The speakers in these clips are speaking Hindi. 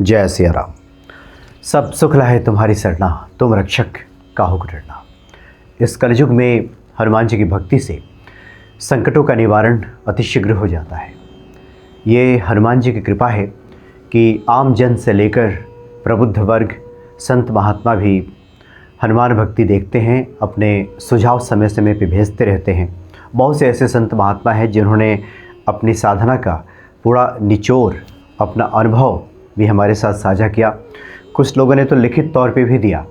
जय सिया राम। सब सुख लाए तुम्हारी सरना, तुम रक्षक काहू को डरना। इस कलयुग में हनुमान जी की भक्ति से संकटों का निवारण अतिशीघ्र हो जाता है। ये हनुमान जी की कृपा है कि आम जन से लेकर प्रबुद्ध वर्ग, संत महात्मा भी हनुमान भक्ति देखते हैं, अपने सुझाव समय समय पे भेजते रहते हैं। बहुत से ऐसे संत महात्मा हैं जिन्होंने अपनी साधना का पूरा निचोड़, अपना अनुभव भी हमारे साथ साझा किया। कुछ लोगों ने तो लिखित तौर पे भी दिया।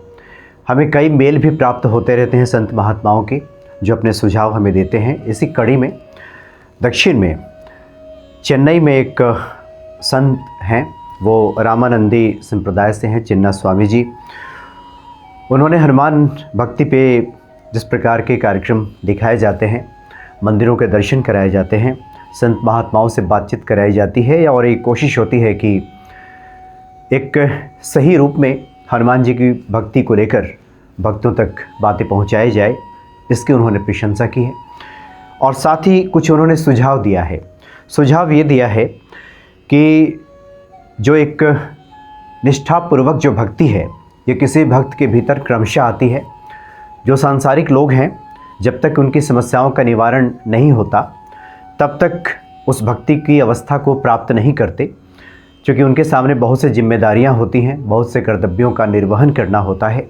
हमें कई मेल भी प्राप्त होते रहते हैं संत महात्माओं के, जो अपने सुझाव हमें देते हैं। इसी कड़ी में दक्षिण में चेन्नई में एक संत हैं, वो रामानंदी संप्रदाय से हैं, चिन्ना स्वामी जी। उन्होंने हनुमान भक्ति पे जिस प्रकार के कार्यक्रम दिखाए जाते हैं, मंदिरों के दर्शन कराए जाते हैं, संत महात्माओं से बातचीत कराई जाती है और एक कोशिश होती है कि एक सही रूप में हनुमान जी की भक्ति को लेकर भक्तों तक बातें पहुंचाई जाए, इसकी उन्होंने प्रशंसा की है। और साथ ही कुछ उन्होंने सुझाव दिया है। सुझाव ये दिया है कि जो एक निष्ठापूर्वक जो भक्ति है, ये किसी भक्त के भीतर क्रमशः आती है। जो सांसारिक लोग हैं, जब तक उनकी समस्याओं का निवारण नहीं होता, तब तक उस भक्ति की अवस्था को प्राप्त नहीं करते, क्योंकि उनके सामने बहुत से जिम्मेदारियां होती हैं, बहुत से कर्तव्यों का निर्वहन करना होता है।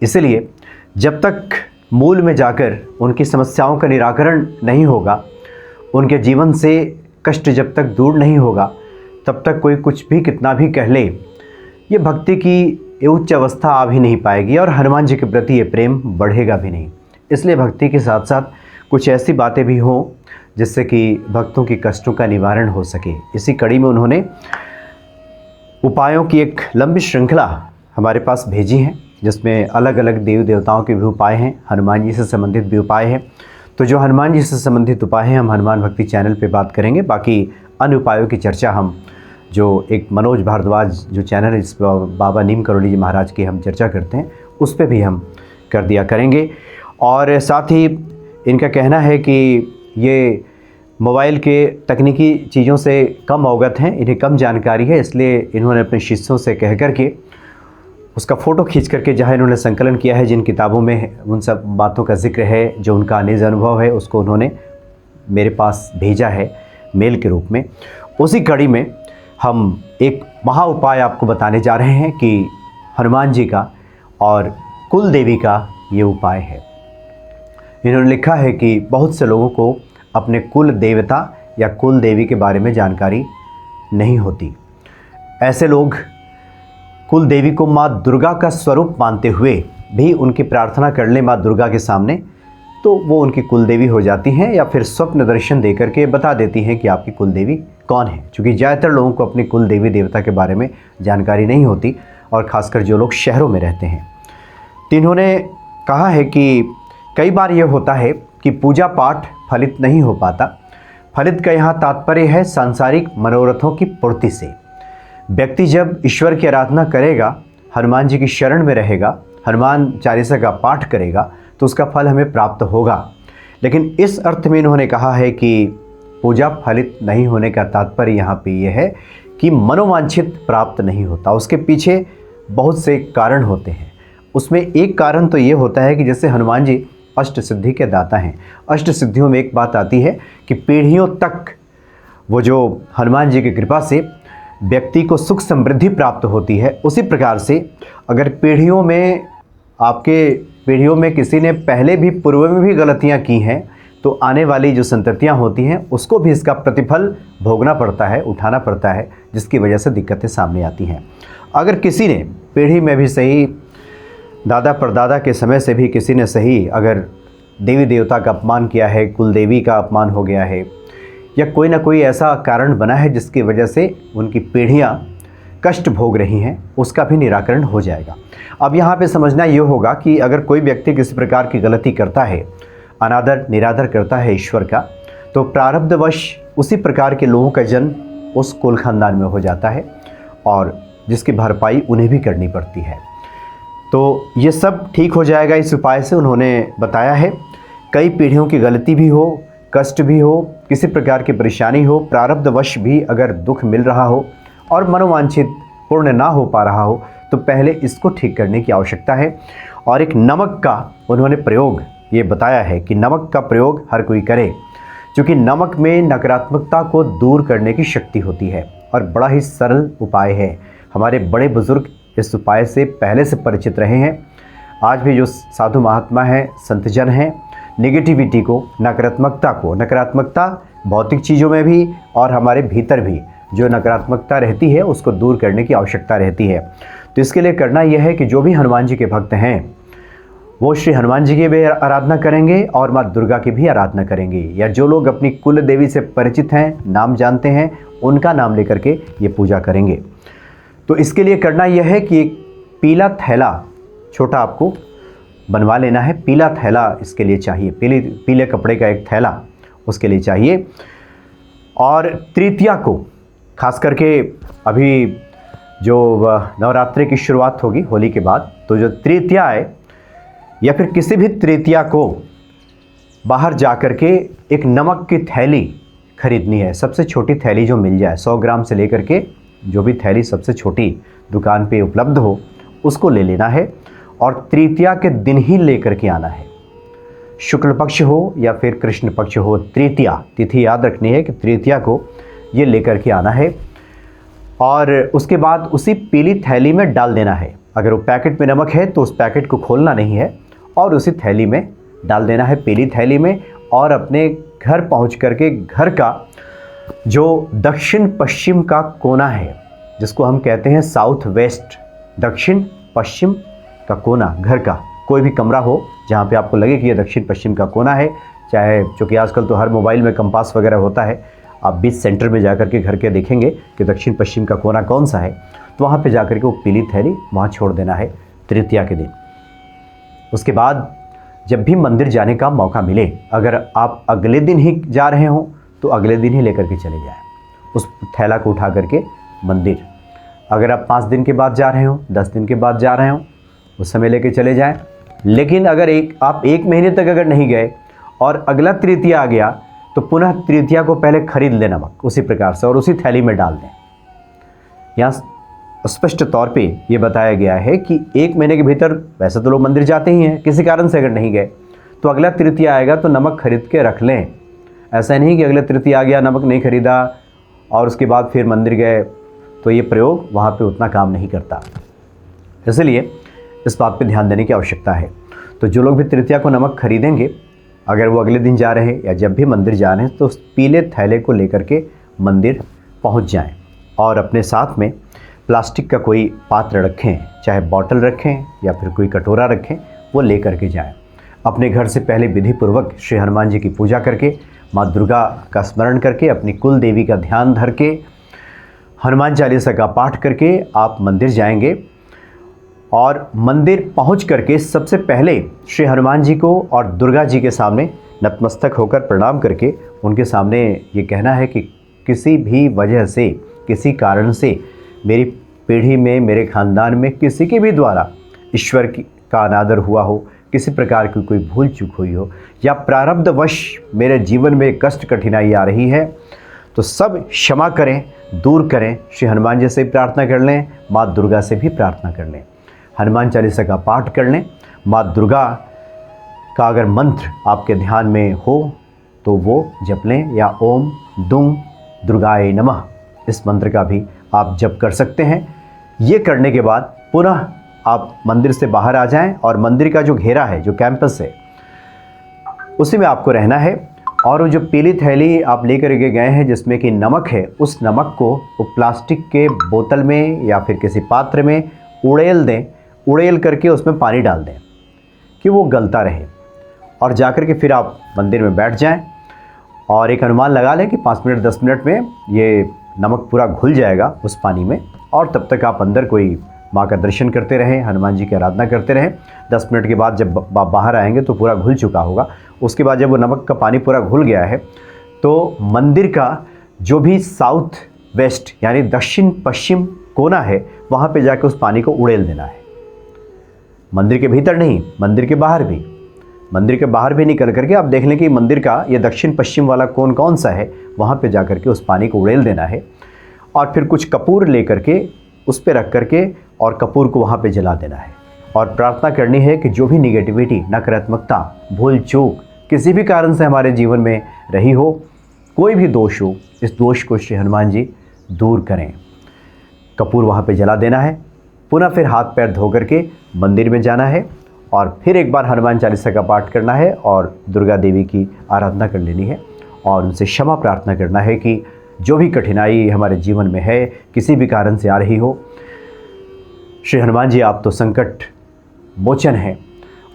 इसलिए जब तक मूल में जाकर उनकी समस्याओं का निराकरण नहीं होगा, उनके जीवन से कष्ट जब तक दूर नहीं होगा, तब तक कोई कुछ भी कितना भी कह ले, ये भक्ति की उच्च अवस्था आ भी नहीं पाएगी और हनुमान जी के प्रति ये प्रेम बढ़ेगा भी नहीं। इसलिए भक्ति के साथ साथ कुछ ऐसी बातें भी हों जिससे कि भक्तों के कष्टों का निवारण हो सके। इसी कड़ी में उन्होंने उपायों की एक लंबी श्रृंखला हमारे पास भेजी है, जिसमें अलग अलग देवी देवताओं के भी उपाय हैं, हनुमान जी से संबंधित भी उपाय हैं। तो जो हनुमान जी से संबंधित उपाय हैं, हम हनुमान भक्ति चैनल पे बात करेंगे। बाकी अन्य उपायों की चर्चा हम जो एक मनोज भारद्वाज जो चैनल है, जिस पर बाबा नीम करोली जी महाराज की हम चर्चा करते हैं, उस पर भी हम कर दिया करेंगे। और साथ ही इनका कहना है कि ये मोबाइल के तकनीकी चीज़ों से कम अवगत हैं, इन्हें कम जानकारी है, इसलिए इन्होंने अपने शिष्यों से कह कर के उसका फ़ोटो खींच करके जहाँ इन्होंने संकलन किया है, जिन किताबों में उन सब बातों का जिक्र है, जो उनका निज अनुभव है, उसको उन्होंने मेरे पास भेजा है मेल के रूप में। उसी कड़ी में हम एक महा उपाय आपको बताने जा रहे हैं कि हनुमान जी का और कुल देवी का ये उपाय है। इन्होंने लिखा है कि बहुत से लोगों को अपने कुल देवता या कुल देवी के बारे में जानकारी नहीं होती। ऐसे लोग कुल देवी को माँ दुर्गा का स्वरूप मानते हुए भी उनकी प्रार्थना कर ले माँ दुर्गा के सामने, तो वो उनकी कुल देवी हो जाती हैं, या फिर स्वप्न दर्शन दे करके बता देती हैं कि आपकी कुल देवी कौन है। क्योंकि ज़्यादातर लोगों को अपनी कुल देवी देवता के बारे में जानकारी नहीं होती, और ख़ासकर जो लोग शहरों में रहते हैं। तो इन्होंने कहा है कि कई बार ये होता है कि पूजा पाठ फलित नहीं हो पाता। फलित का यहाँ तात्पर्य है सांसारिक मनोरथों की पूर्ति से। व्यक्ति जब ईश्वर की आराधना करेगा, हनुमान जी की शरण में रहेगा, हनुमान चालीसा का पाठ करेगा, तो उसका फल हमें प्राप्त होगा। लेकिन इस अर्थ में इन्होंने कहा है कि पूजा फलित नहीं होने का तात्पर्य यहाँ पे ये है कि मनोवांछित प्राप्त नहीं होता। उसके पीछे बहुत से कारण होते हैं। उसमें एक कारण तो ये होता है कि जैसे हनुमान जी अष्ट सिद्धि के दाता हैं। अष्ट सिद्धियों में एक बात आती है कि पीढ़ियों तक वो जो हनुमान जी की कृपा से व्यक्ति को सुख समृद्धि प्राप्त होती है, उसी प्रकार से अगर पीढ़ियों में किसी ने पहले भी पूर्व में भी गलतियां की हैं, तो आने वाली जो संततियां होती हैं उसको भी इसका प्रतिफल भोगना पड़ता है, उठाना पड़ता है, जिसकी वजह से दिक्कतें सामने आती हैं। अगर किसी ने पीढ़ी में भी सही, दादा परदादा के समय से भी किसी ने सही अगर देवी देवता का अपमान किया है, कुल देवी का अपमान हो गया है, या कोई ना कोई ऐसा कारण बना है जिसकी वजह से उनकी पीढ़ियां कष्ट भोग रही हैं, उसका भी निराकरण हो जाएगा। अब यहाँ पे समझना ये होगा कि अगर कोई व्यक्ति किसी प्रकार की गलती करता है, अनादर निरादर करता है ईश्वर का, तो प्रारब्धवश उसी प्रकार के लोगों का जन्म उस कुल खानदान में हो जाता है, और जिसकी भरपाई उन्हें भी करनी पड़ती है। तो ये सब ठीक हो जाएगा इस उपाय से, उन्होंने बताया है। कई पीढ़ियों की गलती भी हो, कष्ट भी हो, किसी प्रकार की परेशानी हो, प्रारब्धवश भी अगर दुख मिल रहा हो और मनोवांछित पूर्ण ना हो पा रहा हो तो पहले इसको ठीक करने की आवश्यकता है। और एक नमक का उन्होंने प्रयोग ये बताया है कि नमक का प्रयोग हर कोई करे, क्योंकि नमक में नकारात्मकता को दूर करने की शक्ति होती है और बड़ा ही सरल उपाय है। हमारे बड़े बुजुर्ग इस उपाय से पहले से परिचित रहे हैं। आज भी जो साधु महात्मा हैं, संतजन हैं, नेगेटिविटी को, नकारात्मकता भौतिक चीज़ों में भी और हमारे भीतर भी जो नकारात्मकता रहती है उसको दूर करने की आवश्यकता रहती है। तो इसके लिए करना यह है कि जो भी हनुमान जी के भक्त हैं वो श्री हनुमान जी की भी आराधना करेंगे और माँ दुर्गा की भी आराधना करेंगे, या जो लोग अपनी कुल देवी से परिचित हैं, नाम जानते हैं, उनका नाम लेकर के ये पूजा करेंगे। तो इसके लिए करना यह है कि एक पीला थैला छोटा आपको बनवा लेना है। पीला थैला इसके लिए चाहिए, पीले कपड़े का एक थैला उसके लिए चाहिए। और तृतीया को खास करके अभी जो नवरात्रि की शुरुआत होगी होली के बाद, तो जो तृतीया है या फिर किसी भी तृतीया को बाहर जा कर के एक नमक की थैली खरीदनी है। सबसे छोटी थैली जो मिल जाए, 100 ग्राम से लेकर के जो भी थैली सबसे छोटी दुकान पे उपलब्ध हो उसको ले लेना है और तृतीया के दिन ही लेकर के आना है। शुक्ल पक्ष हो या फिर कृष्ण पक्ष हो, तृतीया तिथि याद रखनी है कि तृतीया को ये लेकर के आना है। और उसके बाद उसी पीली थैली में डाल देना है। अगर वो पैकेट में नमक है तो उस पैकेट को खोलना नहीं है और उसी थैली में डाल देना है, पीली थैली में। और अपने घर पहुंच करके घर का जो दक्षिण पश्चिम का कोना है, जिसको हम कहते हैं साउथ वेस्ट, दक्षिण पश्चिम का कोना, घर का कोई भी कमरा हो जहाँ पे आपको लगे कि ये दक्षिण पश्चिम का कोना है, चाहे चूँकि आजकल तो हर मोबाइल में कंपास वगैरह होता है, आप बीच सेंटर में जाकर के घर के देखेंगे कि दक्षिण पश्चिम का कोना कौन सा है, तो वहाँ पे जाकर के वो पीली थैली वहाँ छोड़ देना है तृतीया के दिन। उसके बाद जब भी मंदिर जाने का मौका मिले, अगर आप अगले दिन ही जा रहे हो तो अगले दिन ही लेकर के चले जाएं उस थैला को उठा करके मंदिर। अगर आप 5 दिन के बाद जा रहे हो, 10 दिन के बाद जा रहे हो, उस समय लेके चले जाएं। लेकिन अगर आप 1 महीने तक अगर नहीं गए और अगला तृतीया आ गया तो पुनः तृतीया को पहले खरीद लें नमक उसी प्रकार से और उसी थैली में डाल दें। यहाँ स्पष्ट तौर पे ये बताया गया है कि 1 महीने के भीतर, वैसे तो लोग मंदिर जाते ही हैं, किसी कारण से अगर नहीं गए तो अगला तृतीया आएगा तो नमक खरीद के रख लें। ऐसा नहीं कि अगला तृतीया आ गया, नमक नहीं खरीदा और उसके बाद फिर मंदिर गए, तो ये प्रयोग वहाँ पे उतना काम नहीं करता। इसलिए इस बात पे ध्यान देने की आवश्यकता है। तो जो लोग भी तृतीया को नमक खरीदेंगे, अगर वो अगले दिन जा रहे हैं या जब भी मंदिर जा रहे हैं, तो उस पीले थैले को लेकर के मंदिर पहुँच जाएँ और अपने साथ में प्लास्टिक का कोई पात्र रखें, चाहे बॉटल रखें या फिर कोई कटोरा रखें, वो ले करके जाएं। अपने घर से पहले विधिपूर्वक श्री हनुमान जी की पूजा करके, माँ दुर्गा का स्मरण करके, अपनी कुल देवी का ध्यान धर के, हनुमान चालीसा का पाठ करके आप मंदिर जाएंगे। और मंदिर पहुंच करके सबसे पहले श्री हनुमान जी को और दुर्गा जी के सामने नतमस्तक होकर प्रणाम करके उनके सामने ये कहना है कि किसी भी वजह से, किसी कारण से मेरी पीढ़ी में, मेरे ख़ानदान में किसी के भी द्वारा ईश्वर का अनादर हुआ हो, किसी प्रकार की कोई भूल चूक हुई हो या प्रारब्धवश मेरे जीवन में कष्ट कठिनाई आ रही है, तो सब क्षमा करें, दूर करें। श्री हनुमान जी से प्रार्थना कर लें, माँ दुर्गा से भी प्रार्थना कर लें, हनुमान चालीसा का पाठ कर लें। माँ दुर्गा का अगर मंत्र आपके ध्यान में हो तो वो जप लें, या ओम दुम दुर्गाय नमः, इस मंत्र का भी आप जप कर सकते हैं। ये करने के बाद पुनः आप मंदिर से बाहर आ जाएं और मंदिर का जो घेरा है, जो कैंपस है, उसी में आपको रहना है। और वो जो पीली थैली आप लेकर के गए हैं जिसमें कि नमक है, उस नमक को वो प्लास्टिक के बोतल में या फिर किसी पात्र में उड़ेल दें, उड़ेल करके उसमें पानी डाल दें कि वो गलता रहे। और जाकर के फिर आप मंदिर में बैठ जाएं और एक अनुमान लगा लें कि 5 मिनट 10 मिनट में ये नमक पूरा घुल जाएगा उस पानी में। और तब तक आप अंदर कोई माँ का दर्शन करते रहें, हनुमान जी की आराधना करते रहें। 10 मिनट के बाद जब बाहर आएंगे तो पूरा घुल चुका होगा। उसके बाद जब वो नमक का पानी पूरा घुल गया है तो मंदिर का जो भी साउथ वेस्ट यानी दक्षिण पश्चिम कोना है, वहाँ पे जाकर उस पानी को उड़ेल देना है। मंदिर के भीतर नहीं, मंदिर के बाहर भी। मंदिर के बाहर भी निकल करके आप देख लें कि मंदिर का ये दक्षिण पश्चिम वाला कोन कौन सा है, वहाँ पे जा कर के उस पानी को उड़ेल देना है। और फिर कुछ कपूर ले करके उस पर रख करके और कपूर को वहाँ पे जला देना है और प्रार्थना करनी है कि जो भी निगेटिविटी, नकारात्मकता, भूल चूक किसी भी कारण से हमारे जीवन में रही हो, कोई भी दोष हो, इस दोष को श्री हनुमान जी दूर करें। कपूर वहाँ पे जला देना है। पुनः फिर हाथ पैर धो करके मंदिर में जाना है और फिर एक बार हनुमान चालीसा का पाठ करना है और दुर्गा देवी की आराधना कर लेनी है और उनसे क्षमा प्रार्थना करना है कि जो भी कठिनाई हमारे जीवन में है, किसी भी कारण से आ रही हो, श्री हनुमान जी आप तो संकट मोचन हैं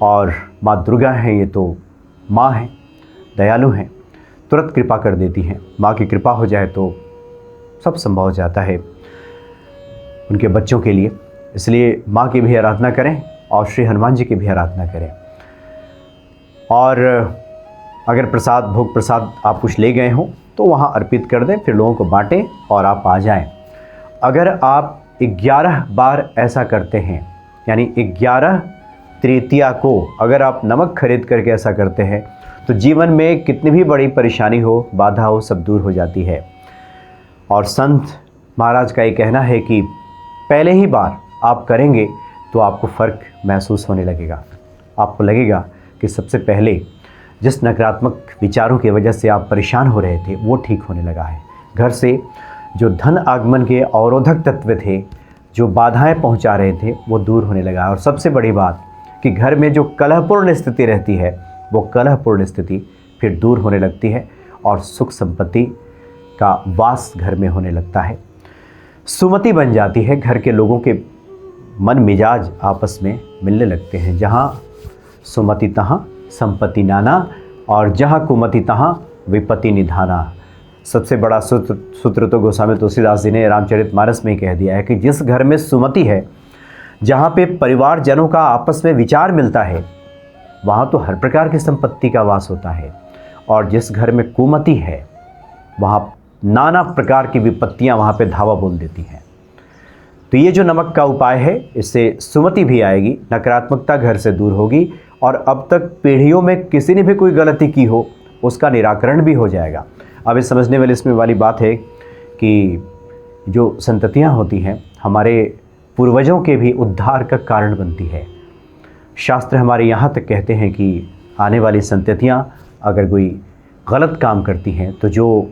और माँ दुर्गा हैं, ये तो माँ हैं, दयालु हैं, तुरंत कृपा कर देती हैं। माँ की कृपा हो जाए तो सब संभव हो जाता है उनके बच्चों के लिए। इसलिए माँ की भी आराधना करें और श्री हनुमान जी की भी आराधना करें। और अगर प्रसाद, भोग प्रसाद आप कुछ ले गए हों तो वहाँ अर्पित कर दें, फिर लोगों को बांटें और आप आ जाएं। अगर आप 11 बार ऐसा करते हैं, यानी 11 तृतीया को अगर आप नमक खरीद करके ऐसा करते हैं, तो जीवन में कितनी भी बड़ी परेशानी हो, बाधा हो, सब दूर हो जाती है। और संत महाराज का ये कहना है कि पहले ही बार आप करेंगे तो आपको फ़र्क महसूस होने लगेगा। आपको लगेगा कि सबसे पहले जिस नकारात्मक विचारों की वजह से आप परेशान हो रहे थे वो ठीक होने लगा है। घर से जो धन आगमन के अवरोधक तत्व थे, जो बाधाएं पहुंचा रहे थे, वो दूर होने लगा है। और सबसे बड़ी बात कि घर में जो कलहपूर्ण स्थिति रहती है, वो कलहपूर्ण स्थिति फिर दूर होने लगती है और सुख संपत्ति का वास घर में होने लगता है। सुमति बन जाती है, घर के लोगों के मन मिजाज आपस में मिलने लगते हैं। जहाँ सुमति तहाँ संपत्ति नाना और जहाँ कुमति तहाँ विपत्ति निधाना। सबसे बड़ा सूत्र तो गोस्वामी तुलसीदास जी ने रामचरितमानस में ही कह दिया है कि जिस घर में सुमति है, जहाँ पे परिवारजनों का आपस में विचार मिलता है, वहाँ तो हर प्रकार की संपत्ति का वास होता है। और जिस घर में कुमति है, वहाँ नाना प्रकार की विपत्तियाँ वहाँ पे धावा बोल देती हैं। तो ये जो नमक का उपाय है, इससे सुमति भी आएगी, नकारात्मकता घर से दूर होगी और अब तक पीढ़ियों में किसी ने भी कोई गलती की हो उसका निराकरण भी हो जाएगा। अब इस समझने वाली इसमें वाली बात है कि जो संततियाँ होती हैं, हमारे पूर्वजों के भी उद्धार का कारण बनती है। शास्त्र हमारे यहाँ तक कहते हैं कि आने वाली संततियाँ अगर कोई गलत काम करती हैं तो जो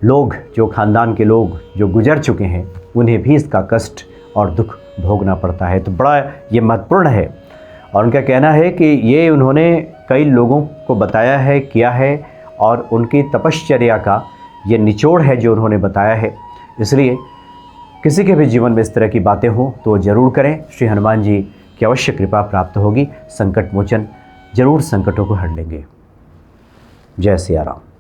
लोग, जो ख़ानदान के लोग जो गुजर चुके हैं, उन्हें भी इसका कष्ट और दुख भोगना पड़ता है। तो बड़ा ये महत्वपूर्ण है। और उनका कहना है कि ये उन्होंने कई लोगों को बताया है, किया है, और उनकी तपश्चर्या का ये निचोड़ है जो उन्होंने बताया है। इसलिए किसी के भी जीवन में इस तरह की बातें हों तो ज़रूर करें। श्री हनुमान जी की अवश्य कृपा प्राप्त होगी। संकट मोचन, ज़रूर संकटों को हर लेंगे। जय सिया राम।